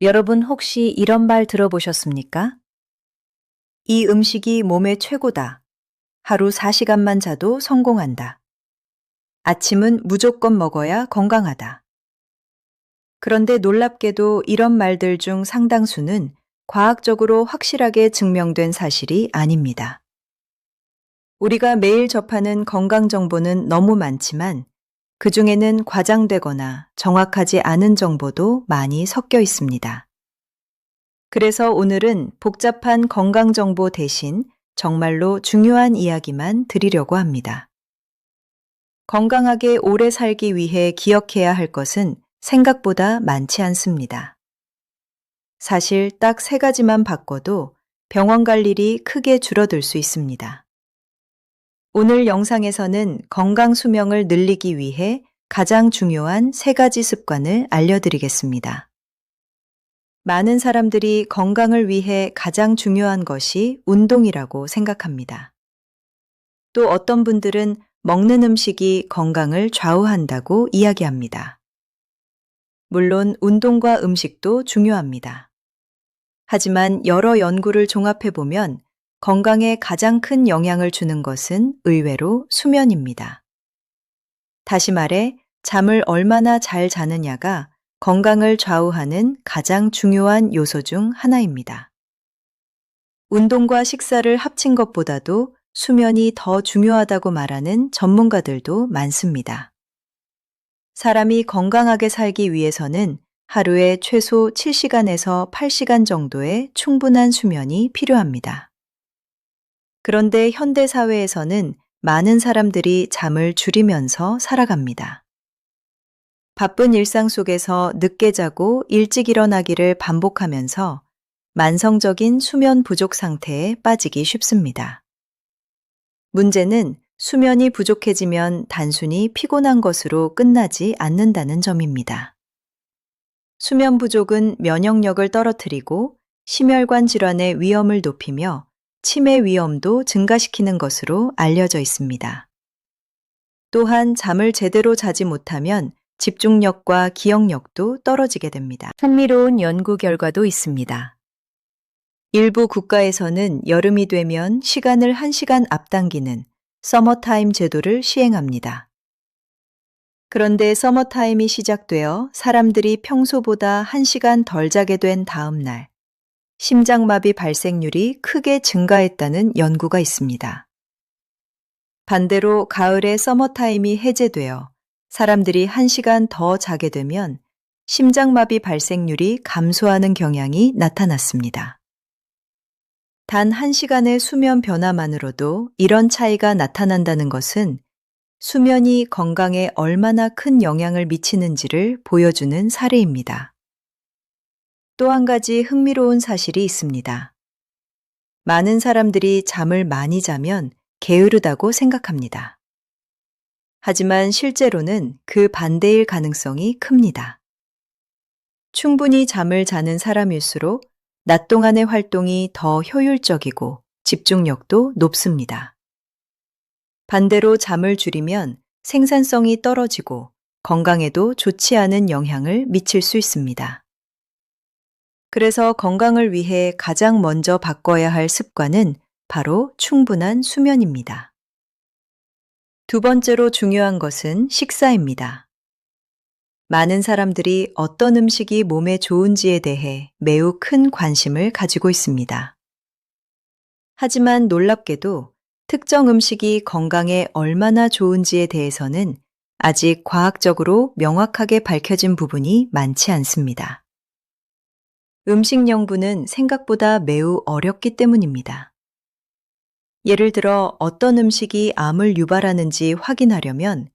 여러분 혹시 이런 말 들어보셨습니까? 이 음식이 몸에 최고다. 하루 4시간만 자도 성공한다. 아침은 무조건 먹어야 건강하다. 그런데 놀랍게도 이런 말들 중 상당수는 과학적으로 확실하게 증명된 사실이 아닙니다. 우리가 매일 접하는 건강 정보는 너무 많지만 그 중에는 과장되거나 정확하지 않은 정보도 많이 섞여 있습니다. 그래서 오늘은 복잡한 건강 정보 대신 정말로 중요한 이야기만 드리려고 합니다. 건강하게 오래 살기 위해 기억해야 할 것은 생각보다 많지 않습니다. 사실 딱 3가지만 바꿔도 병원 갈 일이 크게 줄어들 수 있습니다. 오늘 영상에서는 건강 수명을 늘리기 위해 가장 중요한 3가지 습관을 알려드리겠습니다. 많은 사람들이 건강을 위해 가장 중요한 것이 운동이라고 생각합니다. 또 어떤 분들은 먹는 음식이 건강을 좌우한다고 이야기합니다. 물론 운동과 음식도 중요합니다. 하지만 여러 연구를 종합해보면 건강에 가장 큰 영향을 주는 것은 의외로 수면입니다. 다시 말해, 잠을 얼마나 잘 자느냐가 건강을 좌우하는 가장 중요한 요소 중 하나입니다. 운동과 식사를 합친 것보다도 수면이 더 중요하다고 말하는 전문가들도 많습니다. 사람이 건강하게 살기 위해서는 하루에 최소 7시간에서 8시간 정도의 충분한 수면이 필요합니다. 그런데 현대 사회에서는 많은 사람들이 잠을 줄이면서 살아갑니다. 바쁜 일상 속에서 늦게 자고 일찍 일어나기를 반복하면서 만성적인 수면 부족 상태에 빠지기 쉽습니다. 문제는 수면이 부족해지면 단순히 피곤한 것으로 끝나지 않는다는 점입니다. 수면 부족은 면역력을 떨어뜨리고 심혈관 질환의 위험을 높이며 치매 위험도 증가시키는 것으로 알려져 있습니다. 또한 잠을 제대로 자지 못하면 집중력과 기억력도 떨어지게 됩니다. 흥미로운 연구 결과도 있습니다. 일부 국가에서는 여름이 되면 시간을 1시간 앞당기는 서머타임 제도를 시행합니다. 그런데 서머타임이 시작되어 사람들이 평소보다 1시간 덜 자게 된 다음 날, 심장마비 발생률이 크게 증가했다는 연구가 있습니다. 반대로 가을에 서머타임이 해제되어 사람들이 1시간 더 자게 되면 심장마비 발생률이 감소하는 경향이 나타났습니다. 단 1시간의 수면 변화만으로도 이런 차이가 나타난다는 것은 수면이 건강에 얼마나 큰 영향을 미치는지를 보여주는 사례입니다. 또 한 가지 흥미로운 사실이 있습니다. 많은 사람들이 잠을 많이 자면 게으르다고 생각합니다. 하지만 실제로는 그 반대일 가능성이 큽니다. 충분히 잠을 자는 사람일수록 낮 동안의 활동이 더 효율적이고 집중력도 높습니다. 반대로 잠을 줄이면 생산성이 떨어지고 건강에도 좋지 않은 영향을 미칠 수 있습니다. 그래서 건강을 위해 가장 먼저 바꿔야 할 습관은 바로 충분한 수면입니다. 두 번째로 중요한 것은 식사입니다. 많은 사람들이 어떤 음식이 몸에 좋은지에 대해 매우 큰 관심을 가지고 있습니다. 하지만 놀랍게도 특정 음식이 건강에 얼마나 좋은지에 대해서는 아직 과학적으로 명확하게 밝혀진 부분이 많지 않습니다. 음식 연구는 생각보다 매우 어렵기 때문입니다. 예를 들어 어떤 음식이 암을 유발하는지 확인하려면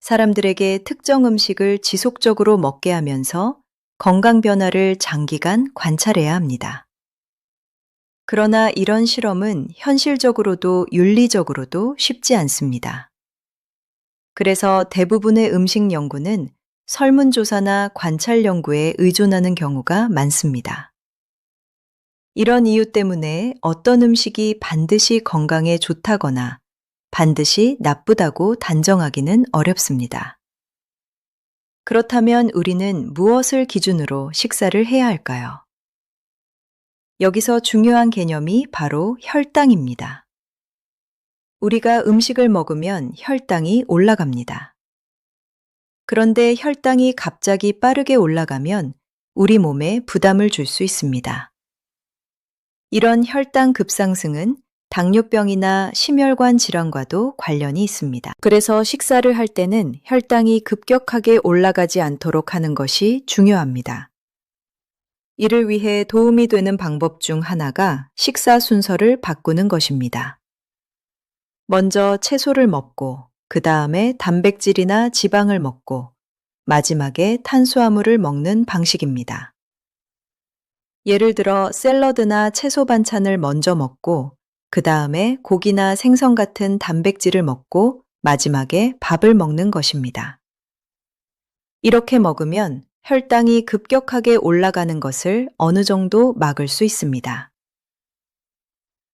사람들에게 특정 음식을 지속적으로 먹게 하면서 건강 변화를 장기간 관찰해야 합니다. 그러나 이런 실험은 현실적으로도 윤리적으로도 쉽지 않습니다. 그래서 대부분의 음식 연구는 설문조사나 관찰 연구에 의존하는 경우가 많습니다. 이런 이유 때문에 어떤 음식이 반드시 건강에 좋다거나 반드시 나쁘다고 단정하기는 어렵습니다. 그렇다면 우리는 무엇을 기준으로 식사를 해야 할까요? 여기서 중요한 개념이 바로 혈당입니다. 우리가 음식을 먹으면 혈당이 올라갑니다. 그런데 혈당이 갑자기 빠르게 올라가면 우리 몸에 부담을 줄 수 있습니다. 이런 혈당 급상승은 당뇨병이나 심혈관 질환과도 관련이 있습니다. 그래서 식사를 할 때는 혈당이 급격하게 올라가지 않도록 하는 것이 중요합니다. 이를 위해 도움이 되는 방법 중 하나가 식사 순서를 바꾸는 것입니다. 먼저 채소를 먹고, 그 다음에 단백질이나 지방을 먹고, 마지막에 탄수화물을 먹는 방식입니다. 예를 들어 샐러드나 채소 반찬을 먼저 먹고, 그 다음에 고기나 생선 같은 단백질을 먹고, 마지막에 밥을 먹는 것입니다. 이렇게 먹으면 혈당이 급격하게 올라가는 것을 어느 정도 막을 수 있습니다.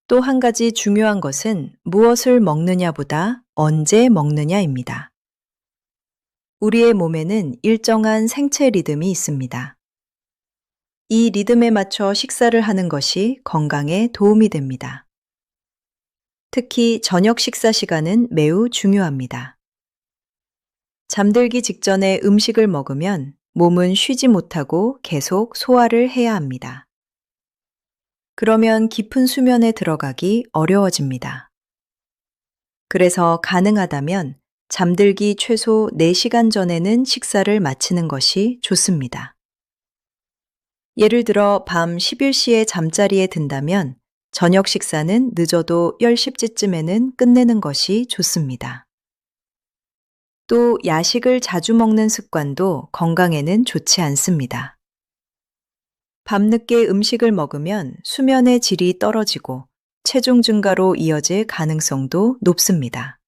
또 한 가지 중요한 것은 무엇을 먹느냐보다 언제 먹느냐입니다. 우리의 몸에는 일정한 생체 리듬이 있습니다. 이 리듬에 맞춰 식사를 하는 것이 건강에 도움이 됩니다. 특히 저녁 식사 시간은 매우 중요합니다. 잠들기 직전에 음식을 먹으면 몸은 쉬지 못하고 계속 소화를 해야 합니다. 그러면 깊은 수면에 들어가기 어려워집니다. 그래서 가능하다면 잠들기 최소 4시간 전에는 식사를 마치는 것이 좋습니다. 예를 들어 밤 11시에 잠자리에 든다면 저녁 식사는 늦어도 10시쯤에는 끝내는 것이 좋습니다. 또 야식을 자주 먹는 습관도 건강에는 좋지 않습니다. 밤늦게 음식을 먹으면 수면의 질이 떨어지고 체중 증가로 이어질 가능성도 높습니다.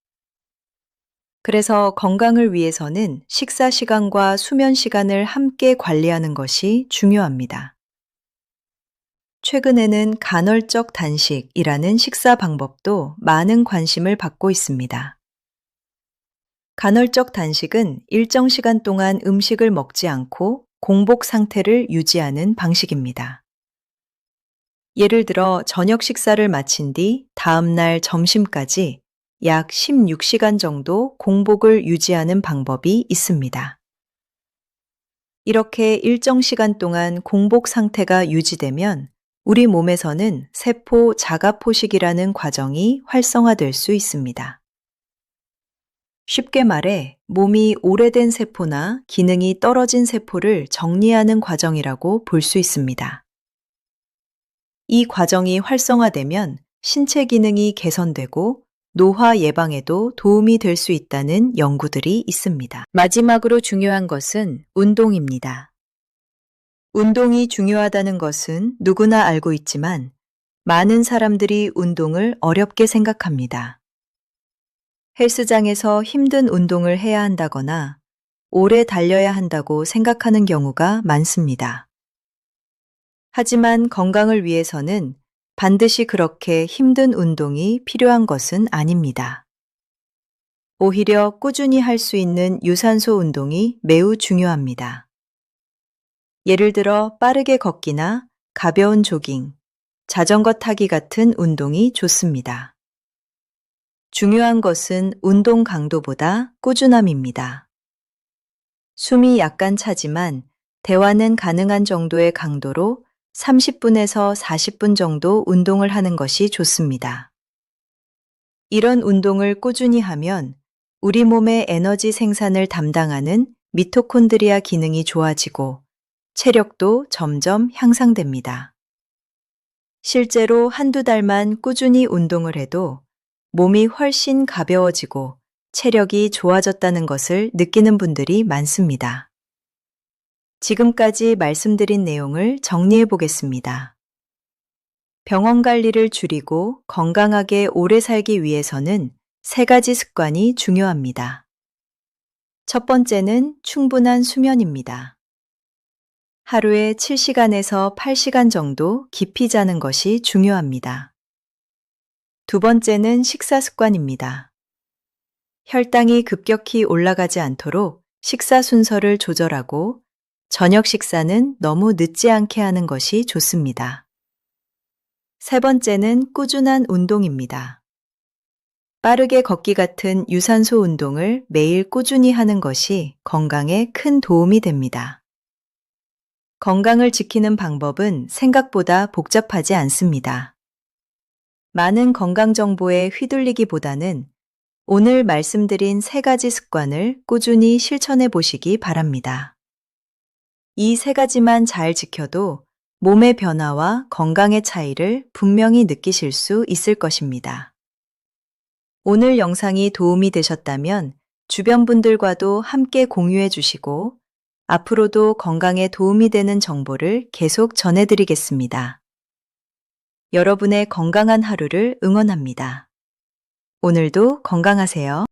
그래서 건강을 위해서는 식사 시간과 수면 시간을 함께 관리하는 것이 중요합니다. 최근에는 간헐적 단식이라는 식사 방법도 많은 관심을 받고 있습니다. 간헐적 단식은 일정 시간 동안 음식을 먹지 않고 공복 상태를 유지하는 방식입니다. 예를 들어 저녁 식사를 마친 뒤 다음 날 점심까지 약 16시간 정도 공복을 유지하는 방법이 있습니다. 이렇게 일정 시간 동안 공복 상태가 유지되면 우리 몸에서는 세포 자가 포식이라는 과정이 활성화될 수 있습니다. 쉽게 말해 몸이 오래된 세포나 기능이 떨어진 세포를 정리하는 과정이라고 볼 수 있습니다. 이 과정이 활성화되면 신체 기능이 개선되고 노화 예방에도 도움이 될 수 있다는 연구들이 있습니다. 마지막으로 중요한 것은 운동입니다. 운동이 중요하다는 것은 누구나 알고 있지만 많은 사람들이 운동을 어렵게 생각합니다. 헬스장에서 힘든 운동을 해야 한다거나 오래 달려야 한다고 생각하는 경우가 많습니다. 하지만 건강을 위해서는 반드시 그렇게 힘든 운동이 필요한 것은 아닙니다. 오히려 꾸준히 할 수 있는 유산소 운동이 매우 중요합니다. 예를 들어 빠르게 걷기나 가벼운 조깅, 자전거 타기 같은 운동이 좋습니다. 중요한 것은 운동 강도보다 꾸준함입니다. 숨이 약간 차지만 대화는 가능한 정도의 강도로 30분에서 40분 정도 운동을 하는 것이 좋습니다. 이런 운동을 꾸준히 하면 우리 몸의 에너지 생산을 담당하는 미토콘드리아 기능이 좋아지고 체력도 점점 향상됩니다. 실제로 한두 달만 꾸준히 운동을 해도 몸이 훨씬 가벼워지고 체력이 좋아졌다는 것을 느끼는 분들이 많습니다. 지금까지 말씀드린 내용을 정리해 보겠습니다. 병원 관리를 줄이고 건강하게 오래 살기 위해서는 3가지 습관이 중요합니다. 첫 번째는 충분한 수면입니다. 하루에 7시간에서 8시간 정도 깊이 자는 것이 중요합니다. 두 번째는 식사 습관입니다. 혈당이 급격히 올라가지 않도록 식사 순서를 조절하고 저녁 식사는 너무 늦지 않게 하는 것이 좋습니다. 세 번째는 꾸준한 운동입니다. 빠르게 걷기 같은 유산소 운동을 매일 꾸준히 하는 것이 건강에 큰 도움이 됩니다. 건강을 지키는 방법은 생각보다 복잡하지 않습니다. 많은 건강 정보에 휘둘리기보다는 오늘 말씀드린 세 가지 습관을 꾸준히 실천해 보시기 바랍니다. 이 세 가지만 잘 지켜도 몸의 변화와 건강의 차이를 분명히 느끼실 수 있을 것입니다. 오늘 영상이 도움이 되셨다면 주변 분들과도 함께 공유해 주시고 앞으로도 건강에 도움이 되는 정보를 계속 전해드리겠습니다. 여러분의 건강한 하루를 응원합니다. 오늘도 건강하세요.